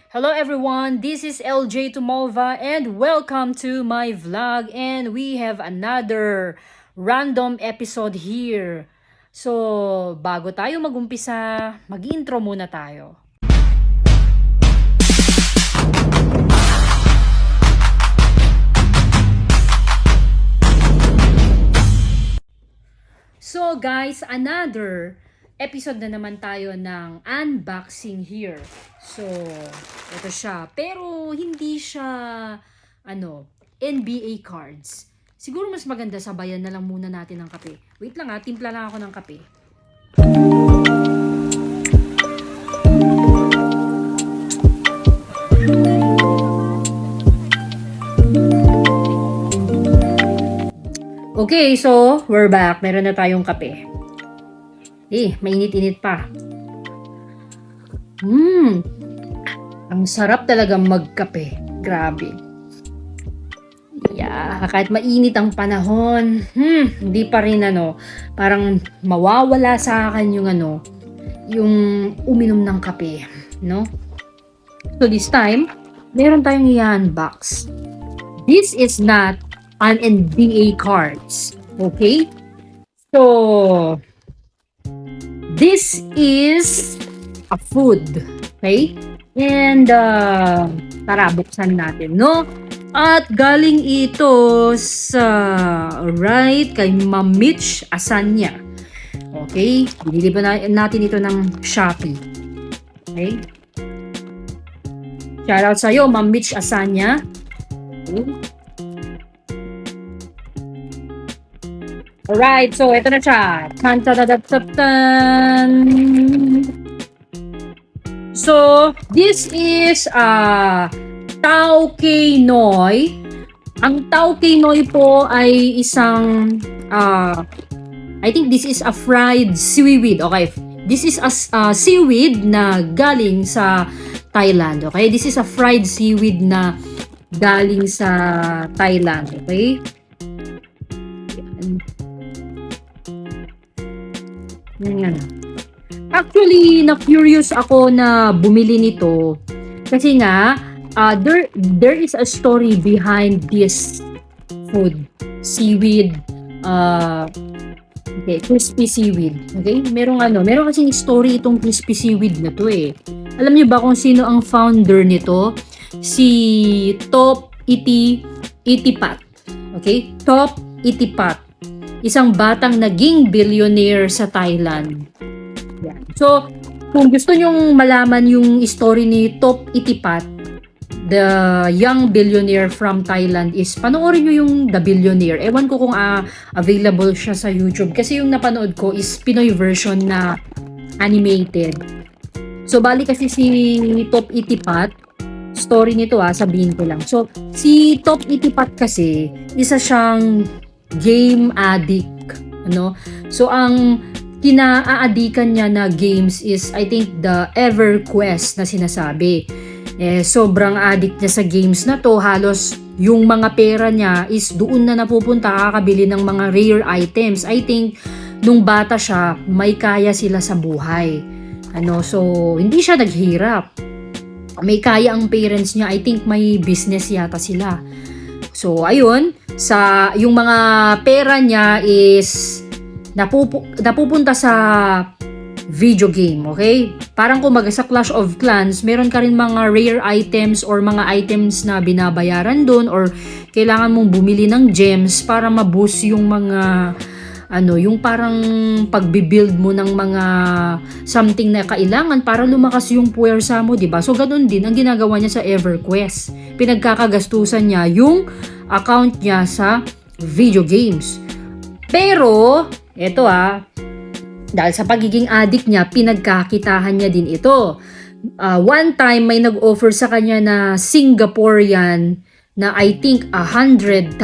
Hello everyone, this is LJ Tumolva and welcome to my vlog and we have another random episode here. So, bago tayo magumpisa, mag-intro muna tayo. So guys, another episode na naman tayo ng unboxing here. So, ito siya. Pero, hindi siya, NBA cards. Siguro mas maganda sabayan na lang muna natin ng kape. Wait lang timpla lang ako ng kape. Okay, so, we're back. Meron na tayong kape. Mainit-init pa. Ang sarap talaga magkape. Grabe. Yeah, kahit mainit ang panahon, hindi pa rin parang mawawala sa akin yung uminom ng kape, no? So this time, meron tayong i-unbox. This is not an NBA cards, okay? So, this is a food, okay? And, tara, buksan natin, no? At galing ito sa, kay Ma'am Mitch Asanya. Okay? Binili pa natin ito ng Shopee. Okay? Shoutout sa'yo, Ma'am Mitch Asanya. Okay? Alright, so ito na siya. Tan-tan-tan-tan-tan. So, this is Tao Kay Noy. Ang Tao Kay Noy po ay isang I think this is a fried seaweed. Okay, this is a seaweed na galing sa Thailand. Okay, this is a fried seaweed na galing sa Thailand. Okay. Yan. Actually, na-curious ako na bumili nito kasi nga there is a story behind this food, seaweed, crispy seaweed. Okay? Meron kasing story itong crispy seaweed na to eh. Alam niyo ba kung sino ang founder nito? Si Top Itipat. Okay? Top Itipat. Isang batang naging billionaire sa Thailand. Yan. So, kung gusto nyong malaman yung story ni Top Itipat, the young billionaire from Thailand, is panoorin nyo yung The Billionaire. Ewan ko kung available siya sa YouTube. Kasi yung napanood ko is Pinoy version na animated. So, bali kasi si Top Itipat, story nito sabihin ko lang. So, si Top Itipat kasi, isa siyang game addict, So, ang kinaadikan niya na games is, I think, the EverQuest na sinasabi. Sobrang addict niya sa games na to. Halos yung mga pera niya is doon na napupunta kakabili ng mga rare items. I think, nung bata siya, may kaya sila sa buhay. So, hindi siya naghirap. May kaya ang parents niya. I think may business yata sila. So, ayun, yung mga pera niya is napupunta sa video game, okay? Parang kumbaga sa Clash of Clans, meron ka rin mga rare items or mga items na binabayaran doon or kailangan mong bumili ng gems para ma-boost yung mga yung parang pagbi-build mo ng mga something na kailangan para lumakas yung puwersa mo, diba? So, ganoon din ang ginagawa niya sa EverQuest. Pinagkakagastusan niya yung account niya sa video games. Pero, eto dahil sa pagiging addict niya, pinagkakitahan niya din ito. One time, may nag-offer sa kanya na Singaporean na I think $100,000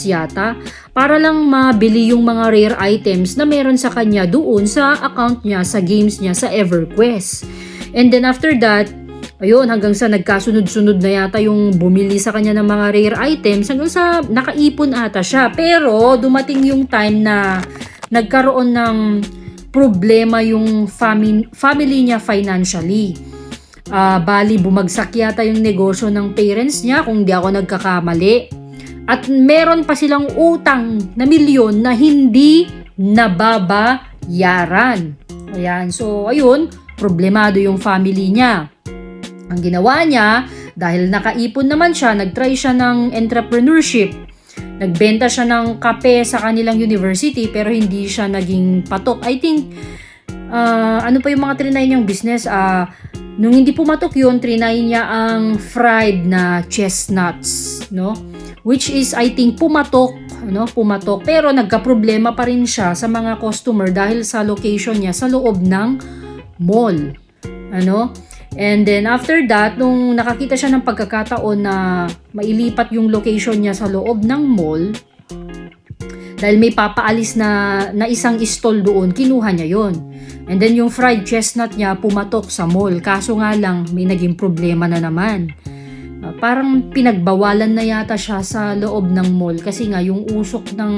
yata para lang mabili yung mga rare items na meron sa kanya doon sa account niya, sa games niya, sa EverQuest. And then after that, ayun, hanggang sa nagkasunod-sunod na yata yung bumili sa kanya ng mga rare items, hanggang sa nakaipon ata siya. Pero dumating yung time na nagkaroon ng problema yung family niya financially. Bali, bumagsak yata yung negosyo ng parents niya kung di ako nagkakamali. At meron pa silang utang na milyon na hindi nababayaran. Ayan, so ayun, problemado yung family niya. Ang ginawa niya, dahil nakaipon naman siya, nagtry siya ng entrepreneurship. Nagbenta siya ng kape sa kanilang university pero hindi siya naging patok. I think, ano pa yung mga trinay niyang business? Nung hindi pumatok yun, trinay niya ang fried na chestnuts, no? Which is, I think, pumatok. Pero nagka-problema pa rin siya sa mga customer dahil sa location niya sa loob ng mall. And then after that, nung nakakita siya ng pagkakataon na mailipat yung location niya sa loob ng mall, dahil may papaalis na isang stall doon, kinuha niya yon. And then yung fried chestnut niya pumatok sa mall. Kaso nga lang, may naging problema na naman. Parang pinagbawalan na yata siya sa loob ng mall kasi nga yung usok ng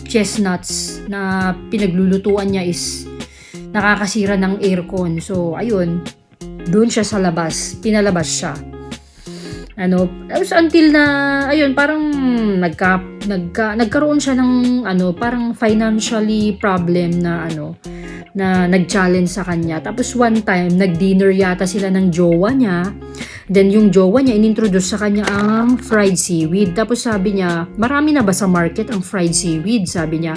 chestnuts na pinaglulutuan niya is nakakasira ng aircon. So, ayun, doon siya sa labas. Pinalabas siya. Until na, ayun, parang nagkaroon siya ng, parang financially problem na, na nag-challenge sa kanya. Tapos one time, nag-dinner yata sila ng jowa niya. Then yung jowa niya, inintroduce sa kanya ang fried seaweed. Tapos sabi niya, marami na ba sa market ang fried seaweed? Sabi niya,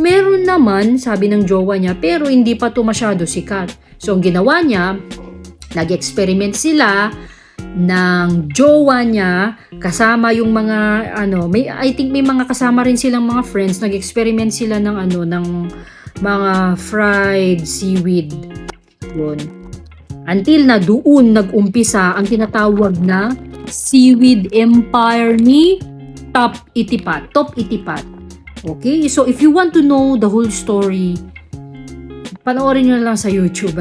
meron naman, sabi ng jowa niya, pero hindi pa to masyado sikat. So ang ginawa niya, nag-experiment sila ng jowa niya kasama yung mga I think may mga kasama rin silang mga friends, nag-experiment sila ng ng mga fried seaweed. Yun. Until na doon nag-umpisa ang tinatawag na seaweed empire ni Top Itipat. Okay? So if you want to know the whole story, panoorin nyo lang sa YouTube,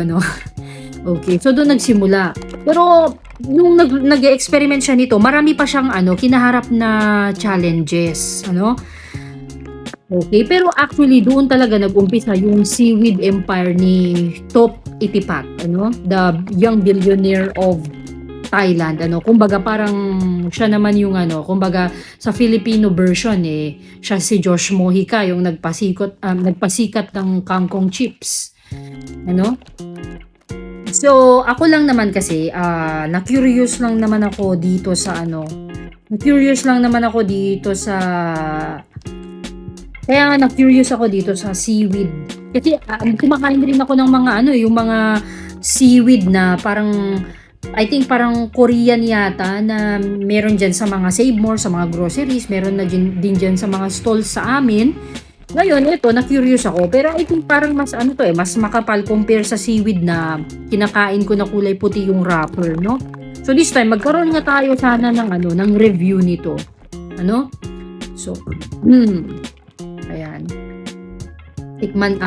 Okay, so doon nagsimula. Pero nung nag-experiment siya nito, marami pa siyang kinaharap na challenges, Okay, pero actually doon talaga nag-umpisa yung seaweed empire ni Top Itipat, the young billionaire of Thailand, kumbaga parang siya naman yung kumbaga sa Filipino version siya si Josh Mojica yung nagpasikat ng kangkong chips. So, ako lang naman kasi, na-curious lang naman ako dito sa kaya nga na-curious ako dito sa seaweed. Kasi, kumakain rin ako ng mga, yung mga seaweed na parang, I think parang Korean yata na meron dyan sa mga Save More, sa mga groceries, meron na din dyan sa mga stalls sa amin. Ngayon, ito, na-curious ako. Pero I think parang mas mas makapal compare sa seaweed na kinakain ko na kulay puti yung wrapper, no? So this time, magkaroon nga tayo sana ng review nito. So, ayan. Tikman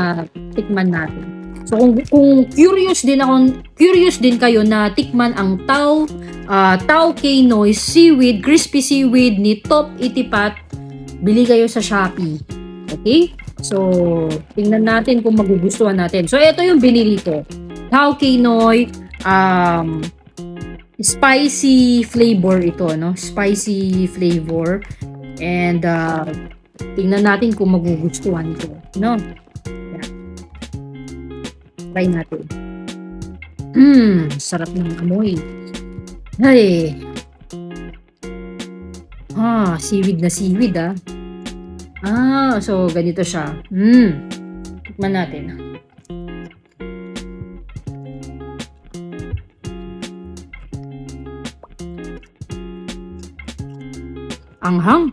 natin. So kung curious din kayo na tikman ang Tao Kay Noi seaweed, crispy seaweed ni Top Itipat, bili kayo sa Shopee. Okay? So, tingnan natin kung magugustuhan natin. So, ito yung binili ko. Tao Kay Noi, spicy flavor ito, Spicy flavor. And, tingnan natin kung magugustuhan ito, Yan. Try natin. Sarap ng amoy. Ay. Seaweed na seaweed, so ganito siya. Tikman natin. Anghang.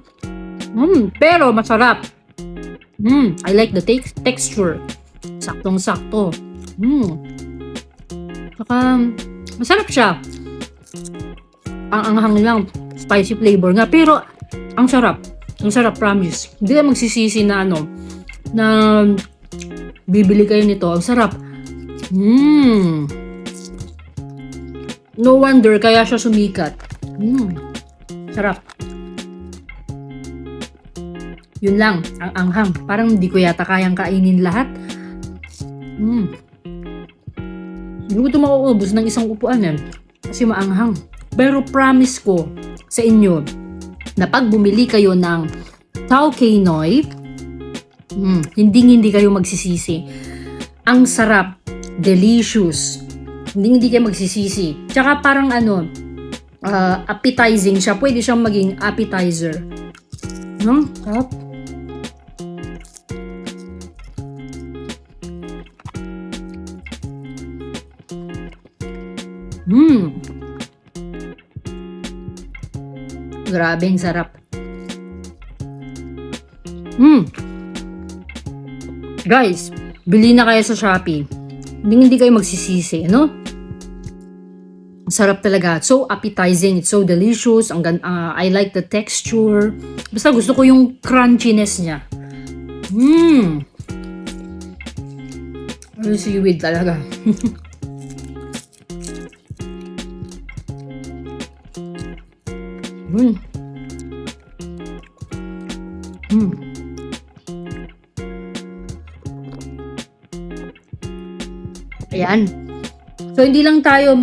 Pero masarap. I like the texture. Saktong-sakto. Saka masarap siya. Ang anghang lang, spicy flavor nga, pero ang sarap. Ang sarap, promise. Hindi ka magsisisi na na bibili kayo nito. Ang sarap. No wonder kaya siya sumikat. Sarap. Yun lang, ang anghang. Parang hindi ko yata kayang kainin lahat. Yun Hindi ko ito mauubos ng isang upuan eh. Kasi maanghang. Pero promise ko sa inyo na pag bumili kayo ng Tao Kay Noi, hindi kayo magsisisi. Ang sarap. Delicious. Hindi kayo magsisisi. Tsaka parang appetizing siya. Pwede siyang maging appetizer. Sarap. Grabe, ang sarap. Guys, bili na kayo sa Shopee. Hindi kayo magsisisi, no? Sarap talaga. So appetizing. It's so delicious. I like the texture. Basta gusto ko yung crunchiness niya. Seaweed talaga. Ayan. So hindi lang tayo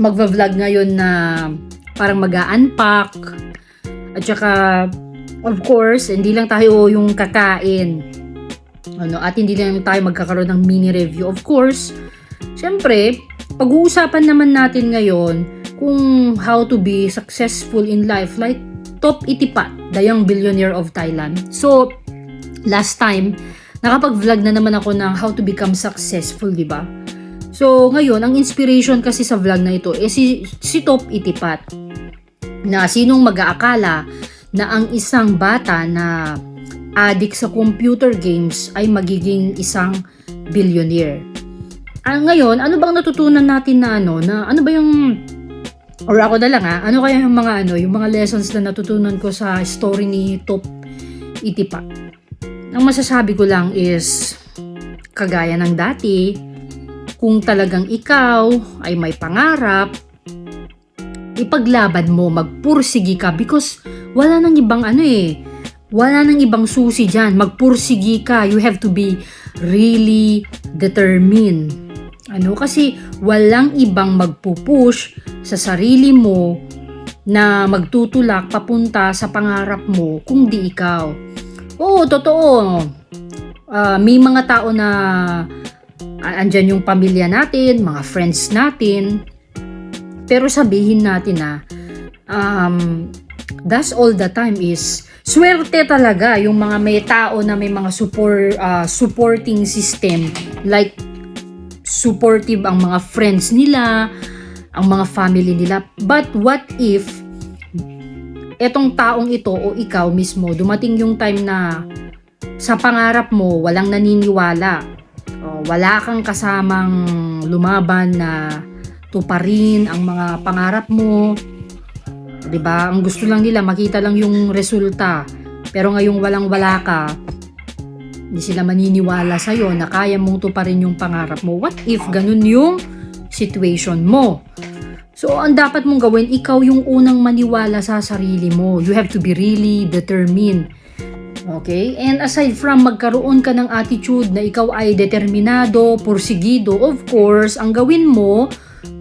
magva-vlog ngayon na parang mag-a-unpack. At saka of course, hindi lang tayo yung kakain. At hindi lang tayo magkakaroon ng mini review. Of course, syempre, pag-uusapan naman natin ngayon kung how to be successful in life like Top Itipat, the young billionaire of Thailand. So, last time, nakapag-vlog na naman ako ng how to become successful, di ba? So, ngayon, ang inspiration kasi sa vlog na ito si Top Itipat. Na sinong mag-aakala na ang isang bata na addict sa computer games ay magiging isang billionaire. Ngayon, ano bang natutunan natin na ano ba yung, or ako na lang ano kaya yung mga lessons na natutunan ko sa story ni Top Itipat? Ang masasabi ko lang is, kagaya ng dati, kung talagang ikaw ay may pangarap, ipaglaban mo, magpursigi ka because wala nang ibang wala nang ibang susi dyan. Magpursigi ka. You have to be really determined. Kasi walang ibang magpupush sa sarili mo na magtutulak papunta sa pangarap mo kung di ikaw. Oo, totoo. May mga tao na andyan yung pamilya natin, mga friends natin. Pero sabihin natin that's all the time is swerte talaga yung mga may tao na may mga supporting system, like supportive ang mga friends nila, ang mga family nila. But what if etong taong ito o ikaw mismo, dumating yung time na sa pangarap mo walang naniniwala, wala kang kasamang lumaban na tuparin ang mga pangarap mo, 'di ba? Ang gusto lang nila makita lang yung resulta. Pero ngayong walang-wala ka, hindi sila maniniwala sa iyo na kaya mong tuparin yung pangarap mo. What if ganun yung situation mo? So, ang dapat mong gawin, ikaw yung unang maniwala sa sarili mo. You have to be really determined. Okay? And aside from magkaroon ka ng attitude na ikaw ay determinado, porsigido, of course, ang gawin mo,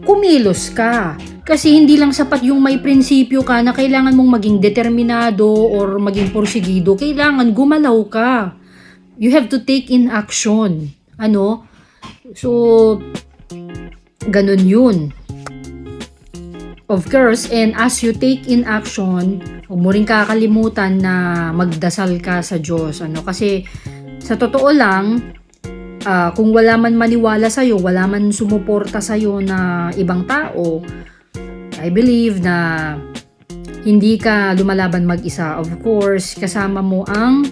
kumilos ka. Kasi hindi lang sapat yung may prinsipyo ka na kailangan mong maging determinado or maging porsigido. Kailangan gumalaw ka. You have to take in action. So, ganun yun. Of course, and as you take in action, huwag mo rin kakalimutan na magdasal ka sa Diyos. Kasi sa totoo lang, kung wala man maniwala sa'yo, wala man sumuporta sa'yo na ibang tao, I believe na hindi ka lumalaban mag-isa. Of course, kasama mo ang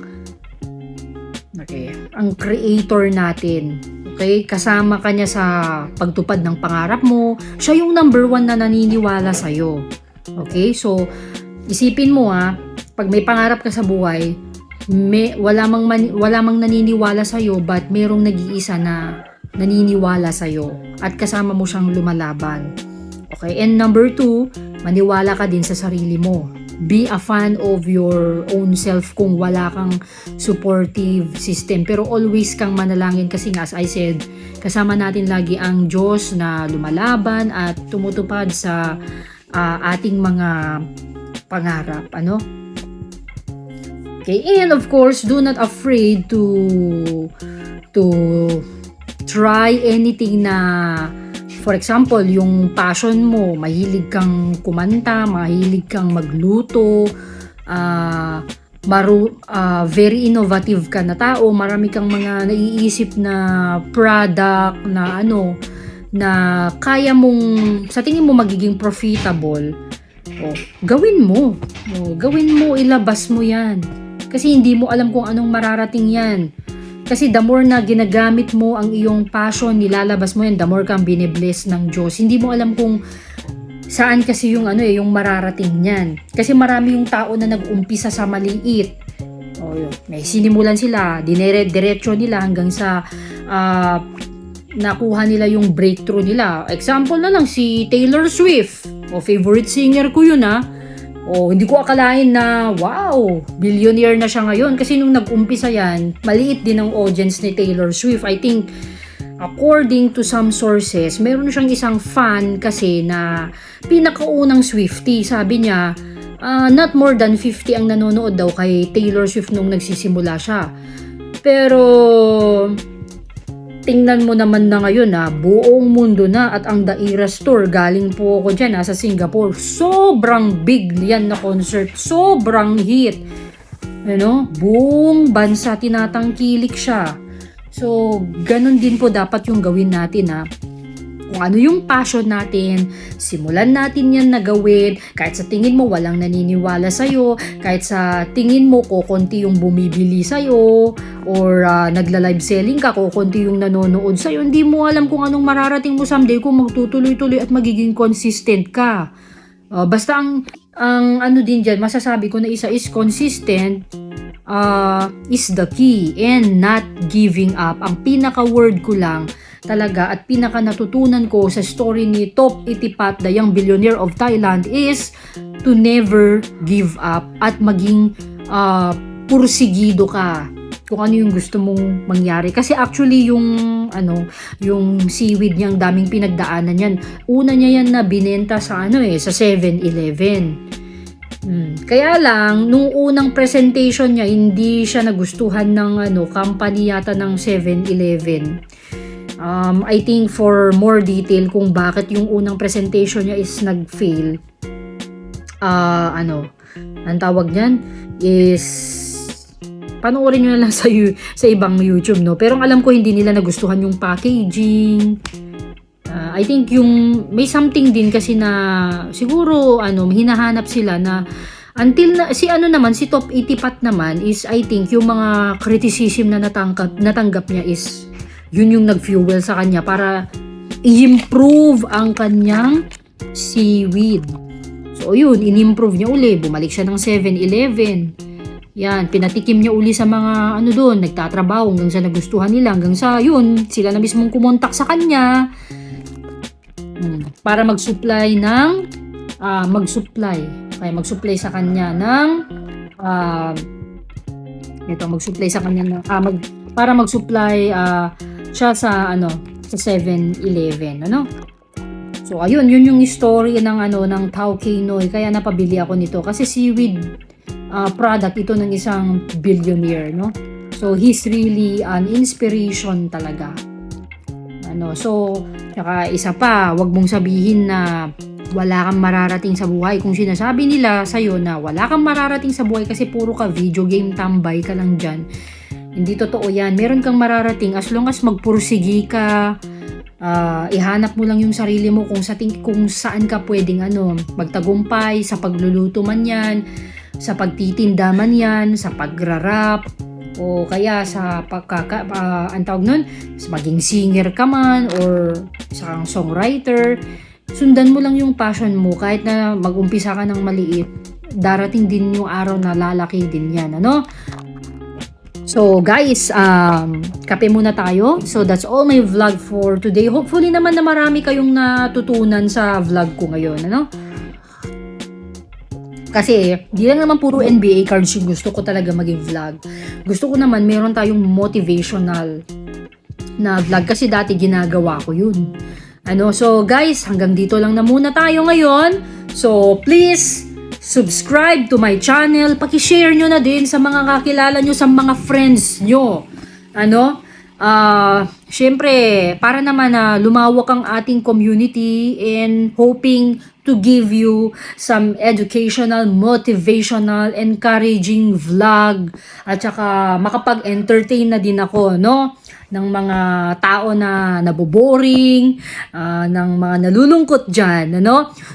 creator natin. Okay? Kasama ka niya sa pagtupad ng pangarap mo. Siya yung number 1 na naniniwala sa'yo. Okay? So, isipin mo pag may pangarap ka sa buhay, wala mang naniniwala sa'yo, but merong nag-iisa na naniniwala sa'yo. At kasama mo siyang lumalaban. Okay? And number 2, maniwala ka din sa sarili mo. be a fan of your own self kung wala kang supportive system. Pero always kang manalangin kasi nga, as I said, kasama natin lagi ang Diyos na lumalaban at tumutupad sa ating mga pangarap, ano? Okay, and of course, do not afraid to try anything na, for example, yung passion mo, mahilig kang kumanta, mahilig kang magluto, very innovative ka na tao, marami kang mga naiisip na product na na kaya mong, sa tingin mo magiging profitable, gawin mo, ilabas mo yan. Kasi hindi mo alam kung anong mararating yan. Kasi the more na ginagamit mo ang iyong passion, nilalabas mo yan, the more kang binibless ng Diyos. Hindi mo alam kung saan kasi yung yung mararating niyan. Kasi marami yung tao na nag-umpisa sa maliit. May sinimulan sila, diretso nila hanggang sa nakuha nila yung breakthrough nila. Example na lang si Taylor Swift. Favorite singer ko yun hindi ko akalain na wow, billionaire na siya ngayon. Kasi nung nag-umpisa yan, maliit din ang audience ni Taylor Swift. I think according to some sources, meron siyang isang fan kasi na pinakaunang Swiftie. Sabi niya, not more than 50 ang nanonood daw kay Taylor Swift nung nagsisimula siya. Pero tingnan mo naman na ngayon buong mundo na at ang The Eras Tour, galing po ako dyan sa Singapore. Sobrang big yan na concert, sobrang hit. Buong bansa tinatangkilik siya. So, ganun din po dapat yung gawin natin Kung ano yung passion natin, simulan natin yan na gawin. Kahit sa tingin mo walang naniniwala sa'yo, kahit sa tingin mo kukunti yung bumibili sa'yo, or nagla-live selling ka, kukunti yung nanonood sa'yo, hindi mo alam kung anong mararating mo someday kung magtutuloy-tuloy at magiging consistent ka. Basta ang din dyan, masasabi ko na isa is consistent is the key and not giving up. Ang pinaka-word ko lang talaga at pinaka natutunan ko sa story ni Top Itipat, the young billionaire of Thailand, is to never give up at maging pursigido ka kung ano yung gusto mong mangyari. Kasi actually yung seaweed niyang daming pinagdaanan yan. Una niya yan na binenta sa sa 7-Eleven. Kaya lang nung unang presentation niya, hindi siya nagustuhan ng company yata ng 7-Eleven. I think for more detail kung bakit yung unang presentation niya is nag-fail, ang tawag niyan is panoorin nyo na lang sa ibang YouTube, pero ang alam ko hindi nila nagustuhan yung packaging. I think yung may something din kasi na siguro hinahanap sila na until na si Top Itipat naman is I think yung mga criticism na natanggap niya is yun yung nag-fuel sa kanya para i-improve ang kanyang seaweed. So yun, in-improve niya uli, bumalik siya ng 7-Eleven. Yan, pinatikim niya uli sa mga doon, nagtatrabaho hanggang sa nagustuhan nila, hanggang sa yun, sila na mismong kumontak sa kanya para mag-supply sa kanya ng para mag-supply siya sa sa 7-Eleven, So ayun, yun yung story ng Tao Kay Noy. Kaya napabili ako nito kasi seaweed product ito ng isang billionaire, So he's really an inspiration talaga. So saka isa pa, wag mong sabihin na wala kang mararating sa buhay. Kung sinasabi nila sa'yo na wala kang mararating sa buhay kasi puro ka video game tambay ka lang dyan, hindi totoo yan. Meron kang mararating as long as magpursigi ka, ihanap mo lang yung sarili mo kung saan ka pwedeng magtagumpay, sa pagluluto man yan, sa pagtitinda man yan, sa pagrarap, o kaya sa maging singer ka man, or sa songwriter. Sundan mo lang yung passion mo. Kahit na mag-umpisa ka ng maliit, darating din yung araw na lalaki din yan, So guys, kape muna tayo. So that's all my vlog for today. Hopefully naman na marami kayong natutunan sa vlog ko ngayon, Kasi, di lang naman puro NBA cards yung gusto ko talaga maging vlog. Gusto ko naman, meron tayong motivational na vlog. Kasi dati ginagawa ko yun. So guys, hanggang dito lang na muna tayo ngayon. So, please, subscribe to my channel. Paki-share nyo na din sa mga kakilala nyo, sa mga friends nyo. Syempre, para naman na lumawak ang ating community and hoping to give you some educational, motivational, encouraging vlog at saka makapag-entertain na din ako, ng mga tao na naboboring, ng mga nalulungkot dyan,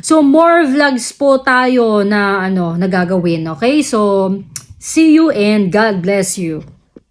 So, more vlogs po tayo na, nagagawin, okay? So, see you and God bless you.